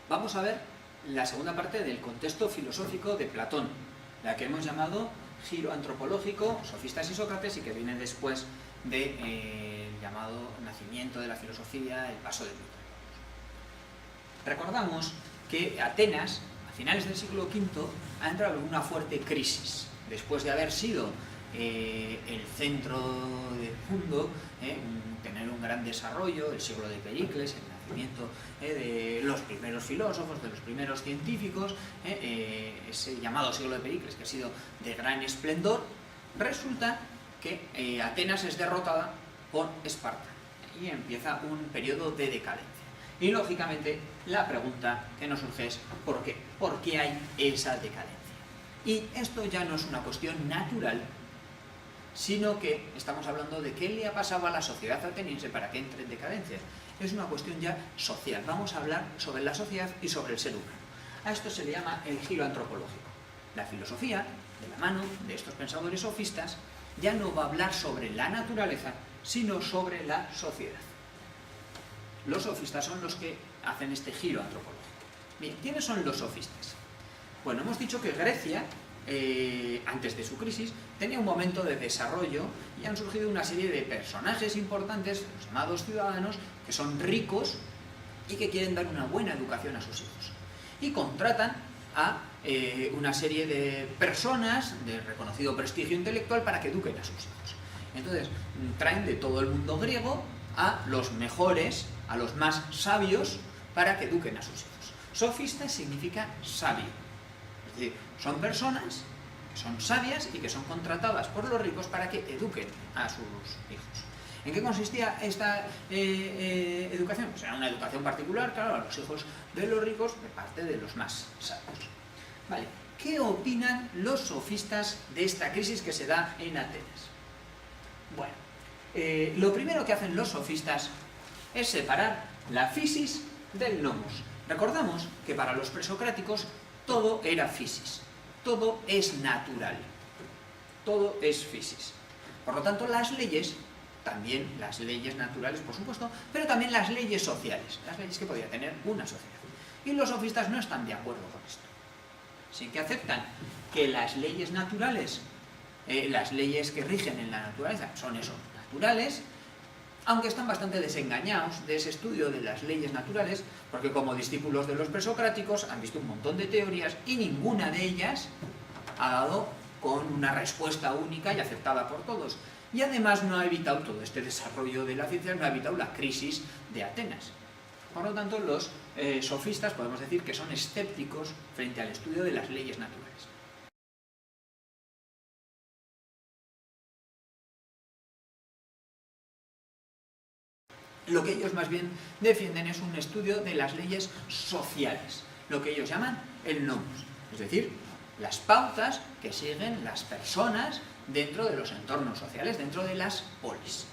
vamos a ver la segunda parte del contexto filosófico de Platón, la que hemos llamado giro antropológico, sofistas y Sócrates, y que viene después del llamado nacimiento de la filosofía, el paso de Plutarco. Recordamos que Atenas, a finales del siglo V, ha entrado en una fuerte crisis, después de haber sido el centro del mundo, tener un gran desarrollo, el siglo de Pericles, el nacimiento de los primeros filósofos, de los primeros científicos, ese llamado siglo de Pericles, que ha sido de gran esplendor. Resulta que Atenas es derrotada por Esparta y empieza un periodo de decadencia. Y lógicamente la pregunta que nos surge es ¿por qué? ¿Por qué hay esa decadencia? Y esto ya no es una cuestión natural, sino que estamos hablando de qué le ha pasado a la sociedad ateniense para que entre en decadencia. Es una cuestión ya social. Vamos a hablar sobre la sociedad y sobre el ser humano. A esto se le llama el giro antropológico. La filosofía, de la mano de estos pensadores sofistas, ya no va a hablar sobre la naturaleza, sino sobre la sociedad. Los sofistas son los que hacen este giro antropológico. Bien, ¿quiénes son los sofistas? Bueno, hemos dicho que Grecia, antes de su crisis, tenía un momento de desarrollo y han surgido una serie de personajes importantes, los llamados ciudadanos, que son ricos y que quieren dar una buena educación a sus hijos. Y contratan a una serie de personas de reconocido prestigio intelectual para que eduquen a sus hijos. Entonces, traen de todo el mundo griego a los mejores, a los más sabios, para que eduquen a sus hijos. Sofista significa sabio. Es decir, son personas que son sabias y que son contratadas por los ricos para que eduquen a sus hijos. ¿En qué consistía esta educación? Pues era una educación particular, claro, a los hijos de los ricos de parte de los más sabios. Vale, ¿qué opinan los sofistas de esta crisis que se da en Atenas? Bueno, lo primero que hacen los sofistas es separar la physis del nomos. Recordamos que para los presocráticos todo era physis, todo es natural, todo es physis. Por lo tanto, las leyes, también las leyes naturales, por supuesto, pero también las leyes sociales, las leyes que podía tener una sociedad. Y los sofistas no están de acuerdo con esto. Sí que aceptan que las leyes naturales, las leyes que rigen en la naturaleza, son eso, naturales, aunque están bastante desengañados de ese estudio de las leyes naturales, porque como discípulos de los presocráticos han visto un montón de teorías y ninguna de ellas ha dado con una respuesta única y aceptada por todos. Y además no ha evitado todo este desarrollo de la ciencia, no ha evitado la crisis de Atenas. Por lo tanto, los sofistas podemos decir que son escépticos frente al estudio de las leyes naturales. Lo que ellos más bien defienden es un estudio de las leyes sociales, lo que ellos llaman el nomos, es decir, las pautas que siguen las personas dentro de los entornos sociales, dentro de las polis.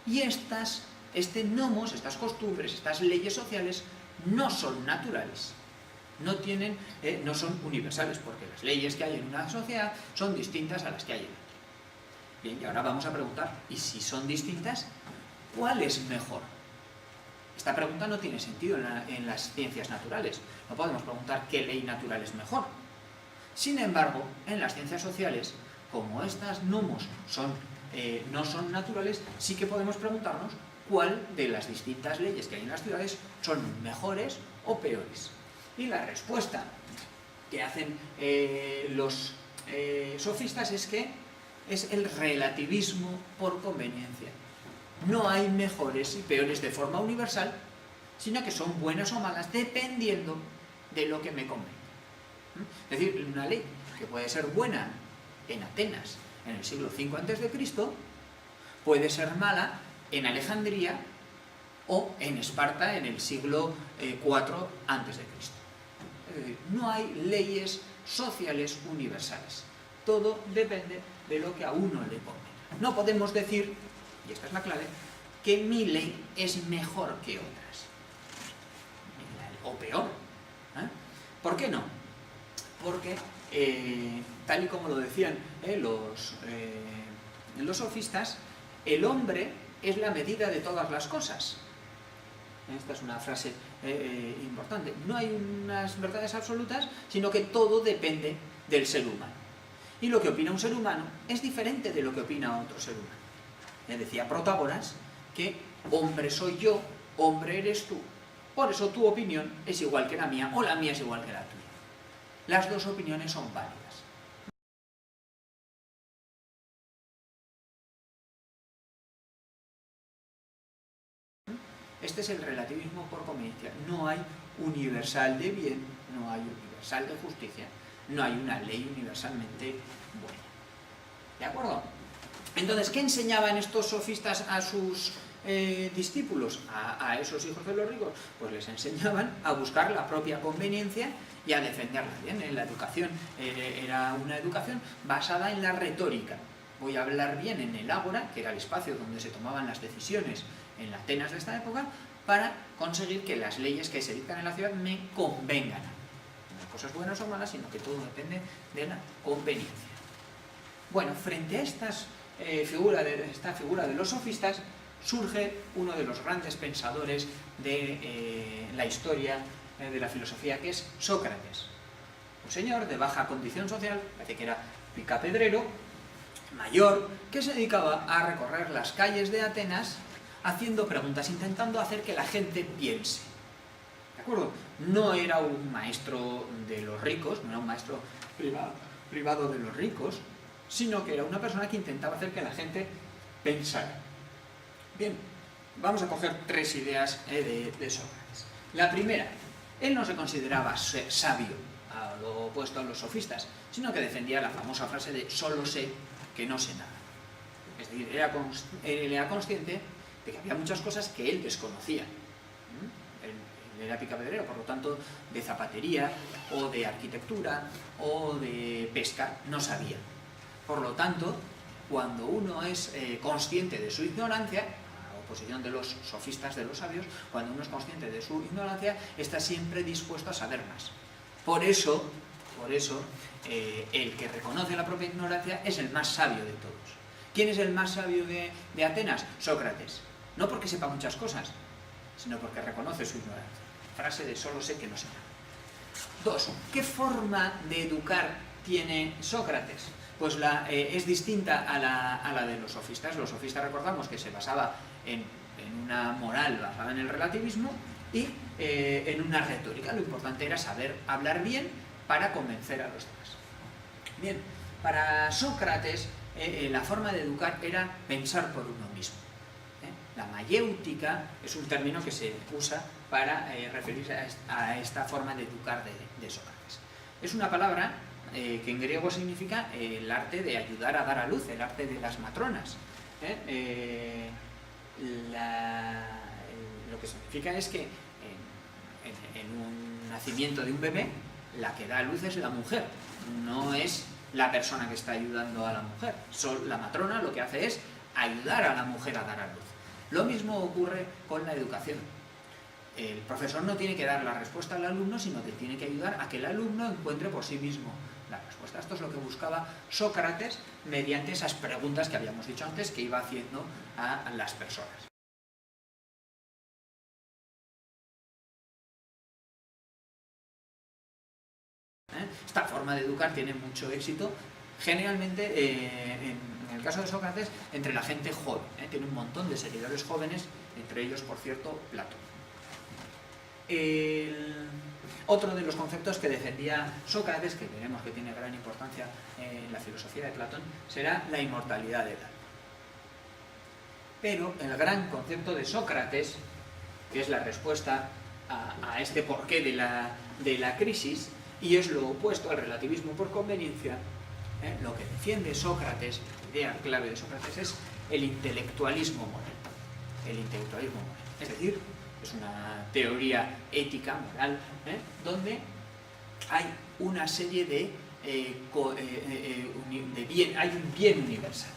Y este nomos, estas costumbres, estas leyes sociales no son naturales, no son universales, porque las leyes que hay en una sociedad son distintas a las que hay en otra. Bien, y ahora vamos a preguntar, ¿y si son distintas, cuál es mejor? Esta pregunta no tiene sentido en las ciencias naturales. No podemos preguntar qué ley natural es mejor. Sin embargo, en las ciencias sociales, como estas nomos no son naturales, sí que podemos preguntarnos cuál de las distintas leyes que hay en las ciudades son mejores o peores. Y la respuesta que hacen los sofistas es que es el relativismo por conveniencia. No hay mejores y peores de forma universal, sino que son buenas o malas dependiendo de lo que me convenga. Es decir, una ley que puede ser buena en Atenas en el siglo V a.C. puede ser mala en Alejandría o en Esparta en el siglo IV a.C. Es decir, no hay leyes sociales universales. Todo depende de lo que a uno le convenga. No podemos decir, y esta es la clave, que mi ley es mejor que otras, o peor. ¿Por qué no? Porque, tal y como lo decían los sofistas, el hombre es la medida de todas las cosas. Esta es una frase importante. No hay unas verdades absolutas, sino que todo depende del ser humano. Y lo que opina un ser humano es diferente de lo que opina otro ser humano. Decía Protágoras que hombre soy yo, hombre eres tú. Por eso tu opinión es igual que la mía o la mía es igual que la tuya. Las dos opiniones son válidas. Este es el relativismo por conveniencia. No hay universal de bien, no hay universal de justicia, no hay una ley universalmente buena. ¿De acuerdo? Entonces, ¿qué enseñaban estos sofistas a sus discípulos, a esos hijos de los ricos? Pues les enseñaban a buscar la propia conveniencia y a defenderla. Bien, en la educación era una educación basada en la retórica. Voy a hablar bien en el ágora, que era el espacio donde se tomaban las decisiones en las Atenas de esta época, para conseguir que las leyes que se dictan en la ciudad me convengan. No cosas buenas o malas, sino que todo depende de la conveniencia. Bueno, frente a esta figura de los sofistas, surge uno de los grandes pensadores de la historia de la filosofía, que es Sócrates. Un señor de baja condición social, parece que era picapedrero, mayor, que se dedicaba a recorrer las calles de Atenas haciendo preguntas, intentando hacer que la gente piense. ¿De acuerdo? No era un maestro de los ricos, no era un maestro privado de los ricos, sino que era una persona que intentaba hacer que la gente pensara. Bien, vamos a coger tres ideas de Sócrates. La primera, él no se consideraba sabio, a lo opuesto a los sofistas, sino que defendía la famosa frase de solo sé que no sé nada. Es decir, él era consciente de que había muchas cosas que él desconocía. Él era picapedrero, por lo tanto, de zapatería, o de arquitectura, o de pesca, no sabía. Por lo tanto, cuando uno es consciente de su ignorancia, a oposición de los sofistas, de los sabios, cuando uno es consciente de su ignorancia, está siempre dispuesto a saber más. Por eso, el que reconoce la propia ignorancia es el más sabio de todos. ¿Quién es el más sabio de Atenas? Sócrates. No porque sepa muchas cosas, sino porque reconoce su ignorancia. Frase de solo sé que no sé nada. 2. ¿Qué forma de educar tiene Sócrates? Pues es distinta a la de los sofistas. Los sofistas, recordamos que se basaba en una moral basada en el relativismo y en una retórica. Lo importante era saber hablar bien para convencer a los demás. Bien, para Sócrates la forma de educar era pensar por uno mismo. La mayéutica es un término que se usa para referirse a esta forma de educar de Sócrates. Es una palabra que en griego significa el arte de ayudar a dar a luz, el arte de las matronas. Lo que significa es que en un nacimiento de un bebé, la que da a luz es la mujer, no es la persona que está ayudando a la mujer. La matrona lo que hace es ayudar a la mujer a dar a luz. Lo mismo ocurre con la educación. El profesor no tiene que dar la respuesta al alumno, sino que tiene que ayudar a que el alumno encuentre por sí mismo la respuesta. Esto es lo que buscaba Sócrates mediante esas preguntas que habíamos dicho antes que iba haciendo a las personas. Esta forma de educar tiene mucho éxito, generalmente en el caso de Sócrates, entre la gente joven. Tiene un montón de seguidores jóvenes, entre ellos, por cierto, Platón. Otro de los conceptos que defendía Sócrates, que veremos que tiene gran importancia en la filosofía de Platón, será la inmortalidad del alma. Pero el gran concepto de Sócrates, que es la respuesta a este porqué de la crisis, y es lo opuesto al relativismo por conveniencia, lo que defiende Sócrates, la idea clave de Sócrates, es el intelectualismo moral. El intelectualismo moral. Es decir, es una teoría ética, moral, donde hay una serie de bien, hay un bien universal.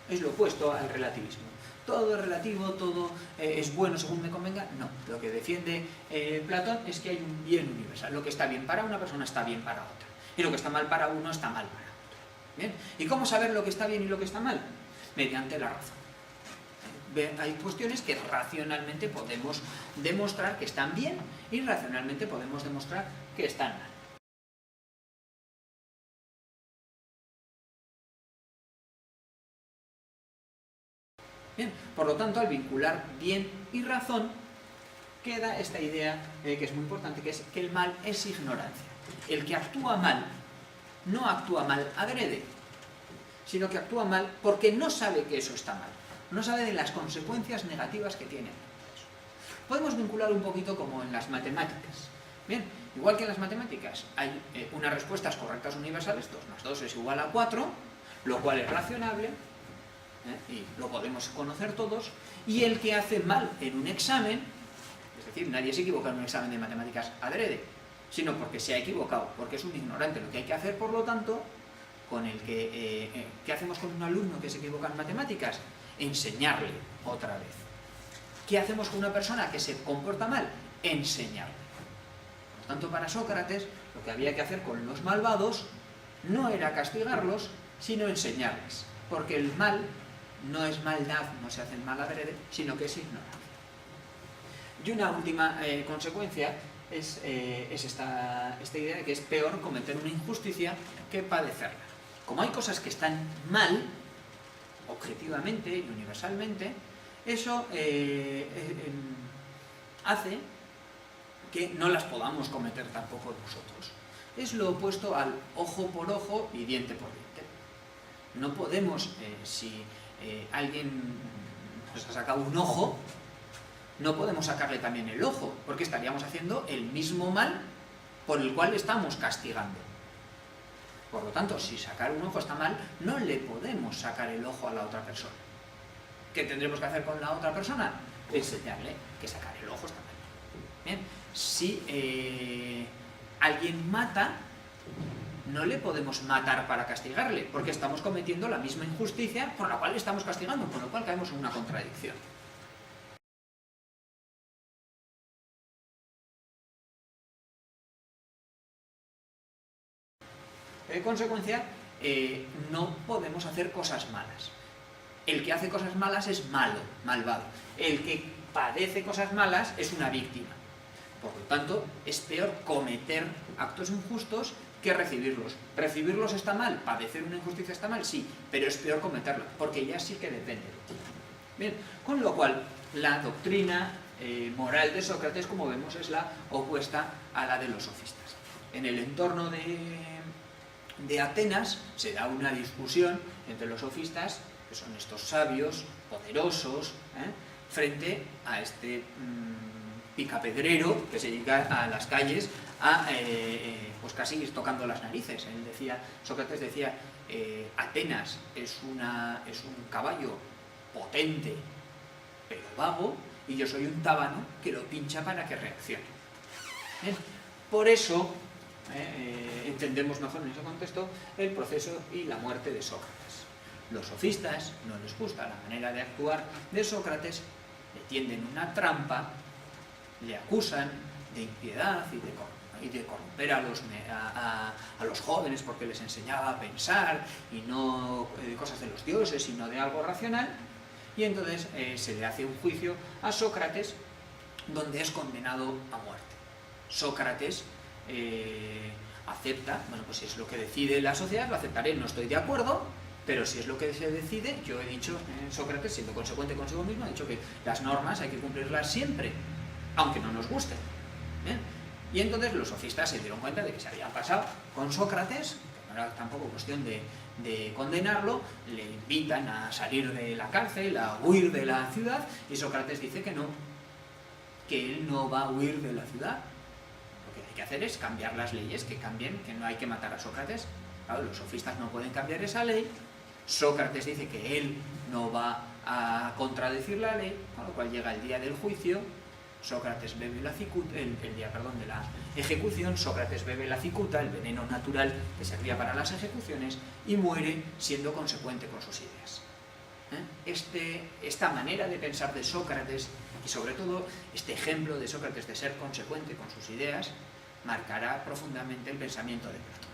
Es lo opuesto al relativismo. Todo es relativo, todo es bueno según me convenga. No, lo que defiende Platón es que hay un bien universal. Lo que está bien para una persona está bien para otra. Y lo que está mal para uno está mal para otro. ¿Bien? ¿Y cómo saber lo que está bien y lo que está mal? Mediante la razón. hay cuestiones que racionalmente podemos demostrar que están bien y racionalmente podemos demostrar que están mal. Bien, por lo tanto, al vincular bien y razón, queda esta idea que es muy importante, que es que el mal es ignorancia. El que actúa mal, no actúa mal adrede, sino que actúa mal porque no sabe que eso está mal, no sabe de las consecuencias negativas que tiene eso. Podemos vincular un poquito como en las matemáticas. Bien, igual que en las matemáticas hay unas respuestas correctas universales, 2 más 2 es igual a 4, lo cual es racionable, y lo podemos conocer todos, y el que hace mal en un examen, es decir, nadie se equivoca en un examen de matemáticas adrede, sino porque se ha equivocado, porque es un ignorante. Lo que hay que hacer, por lo tanto, con el que... ¿qué hacemos con un alumno que se equivoca en matemáticas? Enseñarle otra vez. ¿Qué hacemos con una persona que se comporta mal? Enseñarle. Por lo tanto, para Sócrates, lo que había que hacer con los malvados no era castigarlos, sino enseñarles. Porque el mal no es maldad, no se hace el mal adrede, sino que es ignorancia. Y una última consecuencia es esta idea de que es peor cometer una injusticia que padecerla. Como hay cosas que están mal, objetivamente y universalmente, eso hace que no las podamos cometer tampoco nosotros. Es lo opuesto al ojo por ojo y diente por diente. No podemos, si alguien nos ha sacado un ojo, no podemos sacarle también el ojo, porque estaríamos haciendo el mismo mal por el cual estamos castigando. Por lo tanto, si sacar un ojo está mal, no le podemos sacar el ojo a la otra persona. ¿Qué tendremos que hacer con la otra persona? Enseñarle que sacar el ojo está mal. Bien, si alguien mata, no le podemos matar para castigarle, porque estamos cometiendo la misma injusticia por la cual le estamos castigando, con lo cual caemos en una contradicción. En consecuencia, no podemos hacer cosas malas. El que hace cosas malas es malo, malvado. El que padece cosas malas es una víctima. Por lo tanto, es peor cometer actos injustos que recibirlos. ¿Recibirlos está mal? ¿Padecer una injusticia está mal? Sí, pero es peor cometerlo, porque ya sí que depende de ti. Bien, con lo cual, la doctrina moral de Sócrates, como vemos, es la opuesta a la de los sofistas. En el entorno de Atenas se da una discusión entre los sofistas, que son estos sabios, poderosos, frente a este picapedrero que se llega a las calles a pues casi tocando las narices. Sócrates decía, Atenas es un caballo potente pero vago, y yo soy un tábano que lo pincha para que reaccione. Bien, por eso entendemos mejor en ese contexto el proceso y la muerte de Sócrates. Los sofistas no les gusta la manera de actuar de Sócrates, le tienden una trampa, le acusan de impiedad y de corromper a los jóvenes porque les enseñaba a pensar y no cosas de los dioses, sino de algo racional, y entonces se le hace un juicio a Sócrates donde es condenado a muerte. Sócrates acepta, bueno, pues si es lo que decide la sociedad, lo aceptaré, no estoy de acuerdo, pero si es lo que se decide, yo he dicho, Sócrates, siendo consecuente consigo mismo, ha dicho que las normas hay que cumplirlas siempre, aunque no nos gusten. Y entonces los sofistas se dieron cuenta de que se habían pasado con Sócrates, que no era tampoco cuestión de condenarlo, le invitan a salir de la cárcel, a huir de la ciudad, y Sócrates dice que no, que él no va a huir de la ciudad. Lo que hay que hacer es cambiar las leyes, que cambien, que no hay que matar a Sócrates. Claro, los sofistas no pueden cambiar esa ley. Sócrates dice que él no va a contradecir la ley, con lo cual llega el día del juicio, Sócrates bebe la cicuta, el día de la ejecución, Sócrates bebe la cicuta, el veneno natural que servía para las ejecuciones, y muere siendo consecuente con sus ideas. Esta manera de pensar de Sócrates, y sobre todo este ejemplo de Sócrates de ser consecuente con sus ideas, marcará profundamente el pensamiento de Platón.